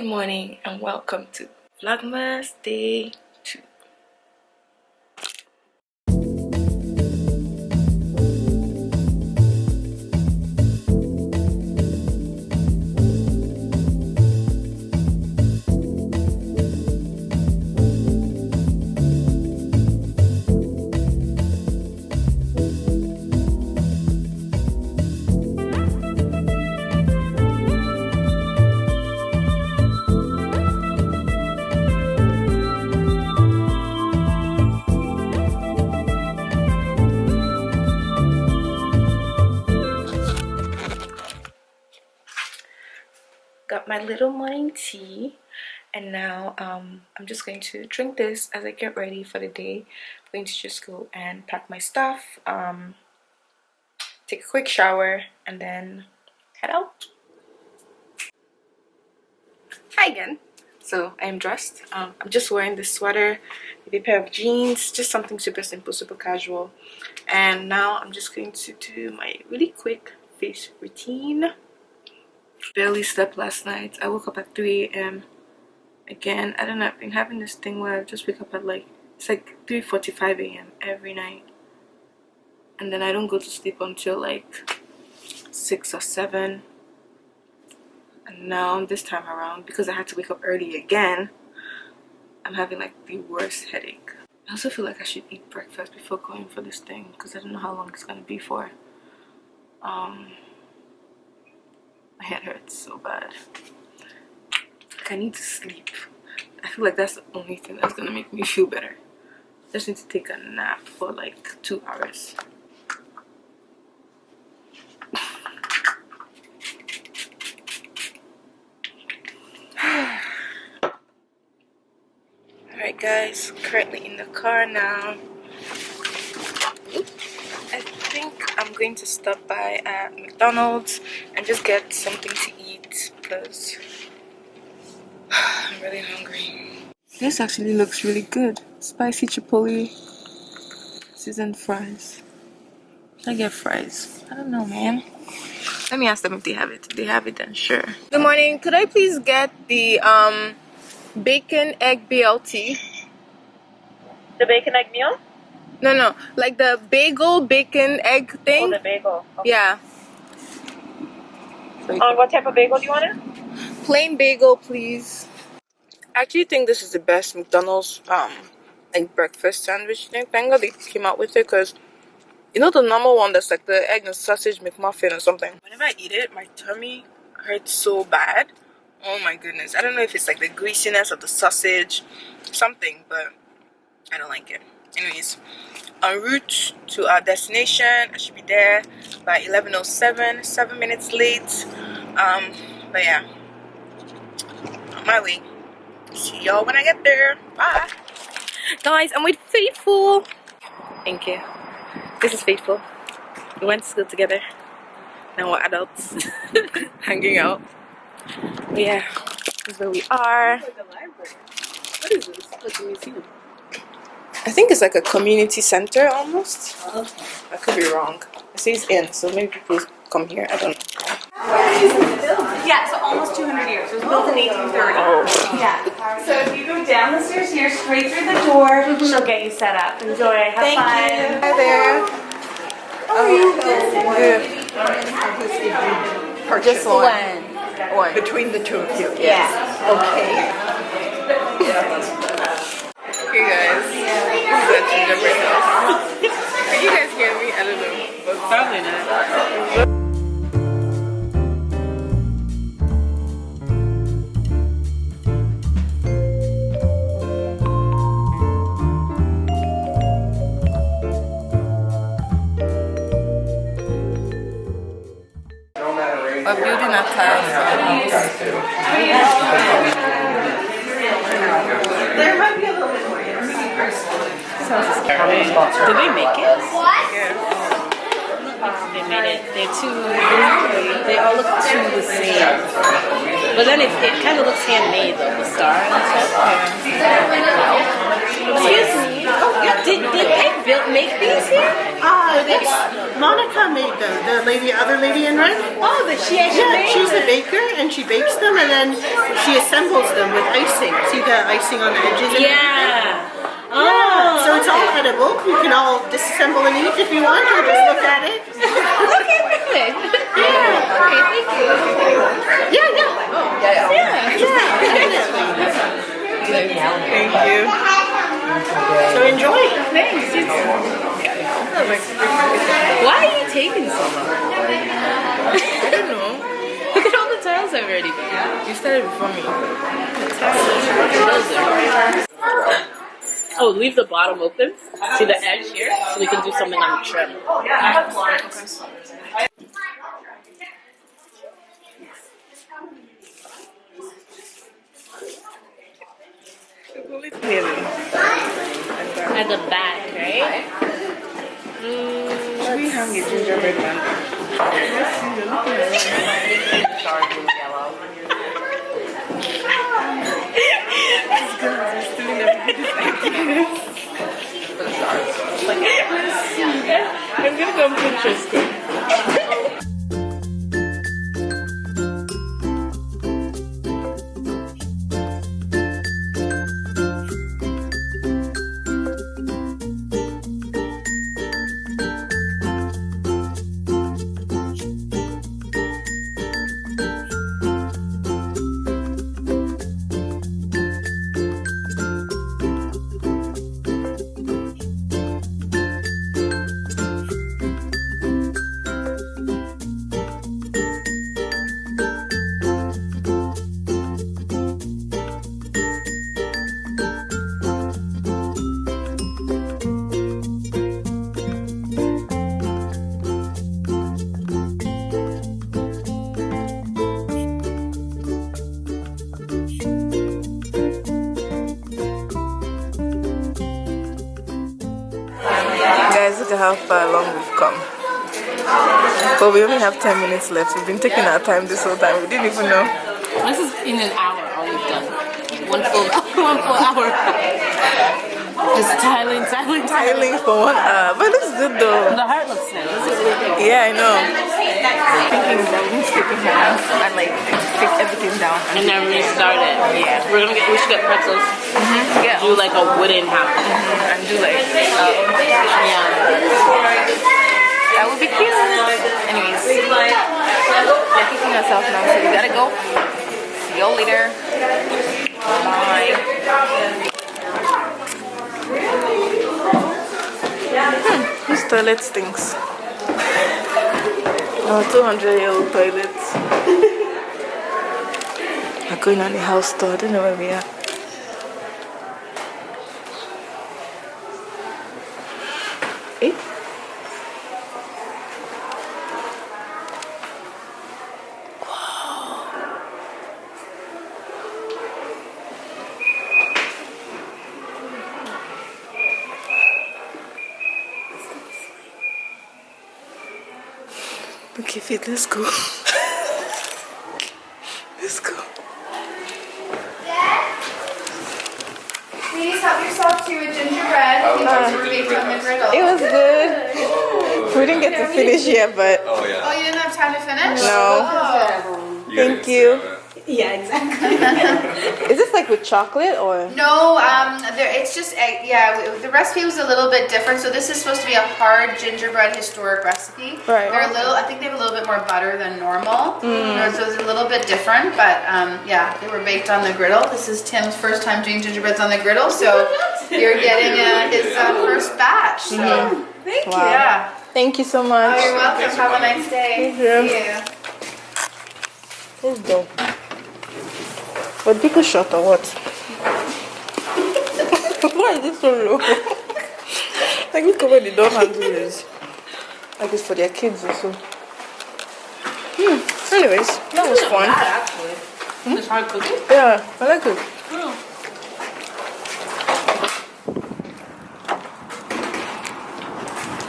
morning and welcome to Vlogmas Day 2. Got my little morning tea, and now I'm just going to drink this as I get ready for the day. I'm going to just go and pack my stuff, take a quick shower, and then head out. Hi again. So I am dressed. I'm just wearing this sweater with a pair of jeans, just something super simple, super casual. And now I'm just going to do my really quick face routine. Barely slept last night. I woke up at 3 a.m. again. I don't know, I've been having this thing where I just wake up at it's like 3:45 a.m. every night, and then I don't go to sleep until like 6 or 7. And now this time around, because I had to wake up early again, I'm having like the worst headache. I also feel like I should eat breakfast before going for this thing, because I don't know how long it's gonna be for. My head hurts so bad. Like I need to sleep. I feel like that's the only thing that's gonna make me feel better. I just need to take a nap for like 2 hours. Alright guys, currently in the car now. I think I'm going to stop by at McDonald's and just get something to eat because I'm really hungry. This actually looks really good. Spicy chipotle seasoned fries. Should I get fries? I don't know, man. Let me ask them if they have it. If they have it, then sure. Good morning. Could I please get the bacon egg BLT? The bacon egg meal? No, like the bagel bacon egg thing. Oh, the bagel. Okay. Yeah. What type of bagel do you want it? Plain bagel, please. I actually think this is the best McDonald's like breakfast sandwich thing. Thank God they came out with it, because you know the normal one that's like the egg and sausage McMuffin or something. Whenever I eat it, my tummy hurts so bad. Oh my goodness. I don't know if it's like the greasiness of the sausage, something, but I don't like it. Anyways, en route to our destination. I should be there by 11:07, 7 minutes late. But yeah, on my way. See y'all when I get there. Bye. Guys, I'm with Faithful. Thank you. This is Faithful. We went to school together. Now we're adults. Hanging out. But yeah, this is where we are. What is this? Like a museum. I think it's like a community center almost. Oh, okay. I could be wrong. It says in, so maybe people come here. I don't know. Yeah, so almost 200 years. It was built in 1830. Oh. Yeah. So if you go down the stairs here, straight through the door, she'll get you set up. Enjoy. Have fun. Thank you. Hi there. How are you? Good. Just one. Between the two of you? Yeah. Okay. Hey guys. This is a gingerbread house. Can you guys hear me? I don't know. But probably not. We're building a class. There might be a little bit more. Did they make it? Yeah. They made it. They all look too the same. But then it kind of looks handmade though, the star and stuff. Excuse me. Did they make these here? Monica made them. The other lady in red. Oh, but she actually Yeah, made she's the them. baker, and she bakes them, and then she assembles them with icing. See the icing on the edges? And Yeah. everything? Yeah. So it's all edible. You can all disassemble and eat if you want, or just look at it. Okay, perfect. Yeah. Okay, thank you. Yeah, yeah. Thank you. So enjoy. Thanks. Why are you taking so long? I don't know. Look at all the tiles I've already done. You started before me. Oh, leave the bottom open. See the edge here? So we can do something on the trim. At the back, right? Should we hang a gingerbread man? I'm gonna go Pinterest. Guys, look at how far along we've come. But we only have 10 minutes left. We've been taking our time this whole time. We didn't even know. This is in an hour all we've done. One full hour. Just tiling. Tiling for 1 hour. But it's good though. The heart looks nice. This is really good. Yeah, I know. Thinking that we need to take it home and like take everything down. And then restart it. Yeah. We should get pretzels. Yeah. Do like a wooden house. And do like, Yeah. that would be cute. Anyways, we're kicking ourselves now, so we gotta go. See y'all later. Bye. This toilet stinks. Our 200-year-old toilets. We're going on the house tour. I don't know where we are. Eh? Okay, Faith, let's go. Let's go. Please help yourself to a gingerbread. Baked on the griddle. It was good. We didn't get to finish yet, but Oh, you didn't have time to finish? no. Oh. Thank you. Yeah, exactly. Is this like with chocolate or? No, it's just, the recipe was a little bit different. So this is supposed to be a hard gingerbread historic recipe. Right. They're I think they have a little bit more butter than normal. So it's a little bit different, but yeah, they were baked on the griddle. This is Tim's first time doing gingerbreads on the griddle. So you're getting his first batch. So Thank you. yeah. Thank you so much. Oh, you're welcome. Have a nice day. you. See you. Let's go. But because shot or what? Why is this so low? Like look at where the door handle is. Like it's for their kids or so. Anyways, that was fun. Actually. It's hard cooking. Yeah, I like it.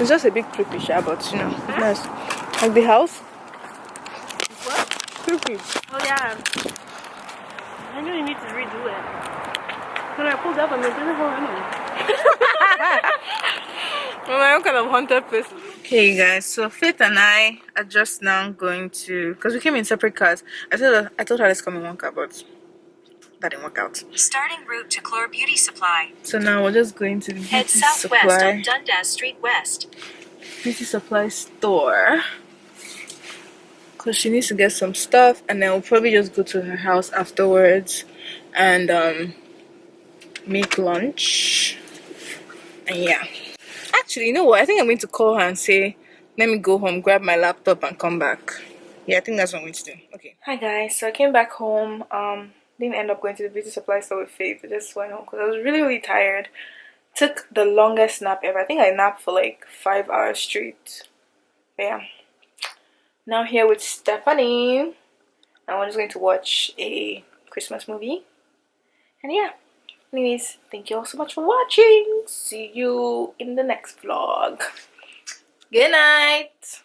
It's just a bit creepy, but you know, it's nice. Like the house. What? Creepy. Oh yeah. I know you need to redo it. When I pulled up, I'm like, there's a whole room. I'm like, what kind of haunted place? Hey guys, so Faith and I are just now going to, because we came in separate cars. I told her let's come in one car, but that didn't work out. Starting route to Clore Beauty Supply. So now we're just going to the Head beauty southwest supply, on Dundas Street West. beauty supply store, because she needs to get some stuff, and then we'll probably just go to her house afterwards and make lunch. And yeah, actually, you know what? I think I'm going to call her and say, let me go home, grab my laptop, and come back. Yeah, I think that's what I'm going to do. Okay. Hi guys, so I came back home. Didn't end up going to the beauty supply store with Faith. I just went home because I was really tired. Took the longest nap ever. I think I napped for like 5 hours straight. But yeah. Now here with Stephanie, and we're just going to watch a Christmas movie. And yeah. Anyways, thank you all so much for watching. See you in the next vlog. Good night.